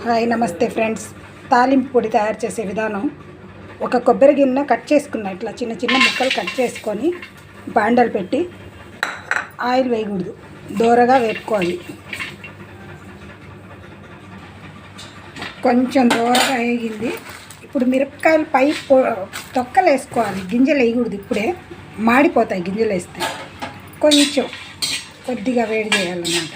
Hi నమస్తే friends. తాలింపు పొడి తయారు చేసే విధానం. ఒక కొబ్బరి గిన్నె కట్ చేసుకున్నా, ఇట్లా చిన్న చిన్న ముక్కలు కట్ చేసుకొని బాండలు పెట్టి ఆయిల్ వేయకూడదు, దోరగా వేపుకోవాలి. కొంచెం దోరగా వేగింది. ఇప్పుడు మిరపకాయలు పై తొక్కలు వేసుకోవాలి, గింజలు వేయకూడదు. ఇప్పుడే మాడిపోతాయి గింజలు వేస్తే. కొంచెం కొద్దిగా వేడి చేయాలన్నమాట.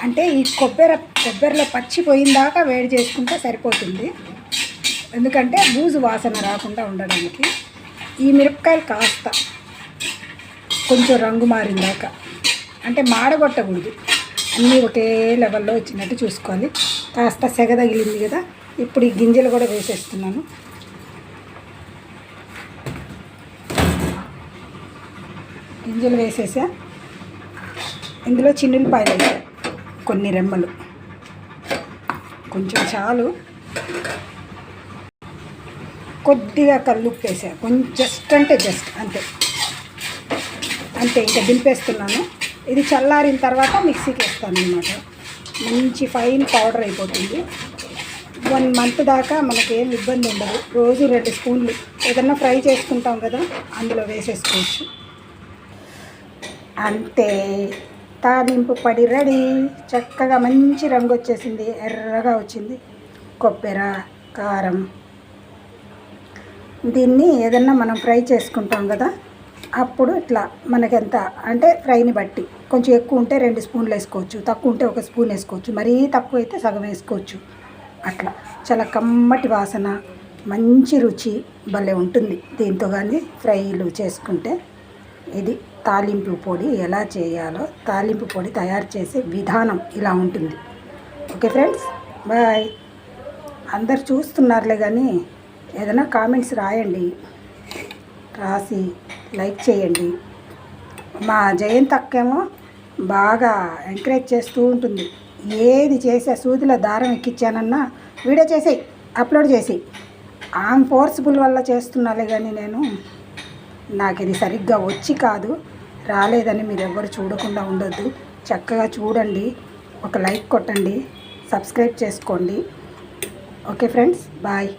అంటే ఈ కొబ్బరిలో పచ్చి పోయిందాకా వేడి చేసుకుంటే సరిపోతుంది, ఎందుకంటే బూజు వాసన రాకుండా ఉండడానికి. ఈ మిరపకాయలు కాస్త కొంచెం రంగు మారిందాక, అంటే మాడగొట్టకూడదు, అన్నీ ఒకే లెవెల్లో వచ్చినట్టు చూసుకోవాలి. కాస్త సెగ తగిలింది కదా, ఇప్పుడు ఈ గింజలు కూడా వేసేస్తున్నాను. గింజలు వేసేసా. ఇందులో చిన్నులపాయలు వేసా, కొన్ని రెమ్మలు, కొంచెం చాలు. కొద్దిగా కల్లుప్పు వేసా, కొంచెం జస్ట్ అంతే. ఇంకా దింపేస్తున్నాను. ఇది చల్లారిన తర్వాత మిక్సీకి వేస్తాను అన్నమాట. మంచి ఫైన్ పౌడర్ అయిపోతుంది. 1 మంత్ దాకా మనకేం ఇబ్బంది ఉండదు. రోజు 2 స్పూన్లు ఏదన్నా ఫ్రై చేసుకుంటాం కదా, అందులో వేసేసుకోవచ్చు. అంతే, తాలింపు పొడి రెడీ. చక్కగా మంచి రంగు వచ్చేసింది, ఎర్రగా వచ్చింది. కొబ్బరి, కారం. దీన్ని ఏదన్నా మనం ఫ్రై చేసుకుంటాం కదా, అప్పుడు ఇట్లా మనకెంత అంటే ఫ్రైని బట్టి, కొంచెం ఎక్కువ ఉంటే 2 స్పూన్లు వేసుకోవచ్చు, తక్కువ ఉంటే 1 స్పూన్ వేసుకోవచ్చు, మరీ తక్కువ అయితే సగం వేసుకోవచ్చు. అట్లా చాలా కమ్మటి వాసన, మంచి రుచి భలే ఉంటుంది దీంతో. కానీ ఫ్రైలు చేసుకుంటే. ఇది తాలింపు పొడి ఎలా చేయాలో, తాలింపు పొడి తయారు చేసే విధానం ఇలా ఉంటుంది. Okay friends, bye. అందరు చూస్తున్నారులే, కానీ ఏదైనా కామెంట్స్ రాయండి, రాసి లైక్ చేయండి. మా జయంత్ అక్కేమో బాగా ఎంకరేజ్ చేస్తూ ఉంటుంది. ఏది చేసే సూదిలో దారం ఎక్కించానన్నా వీడియో చేసేయి, అప్లోడ్ చేసేయి. ఆమె ఫోర్స్ఫుల్ వల్ల చేస్తున్నాలే, కానీ నాకు ఇది సరిగ్గా వచ్చి కాదు, రాలేదని మీరు ఎవ్వరు చూడకుండా ఉండొద్దు. చక్కగా చూడండి, ఒక లైక్ కొట్టండి, సబ్స్క్రైబ్ చేసుకోండి. Okay friends, bye.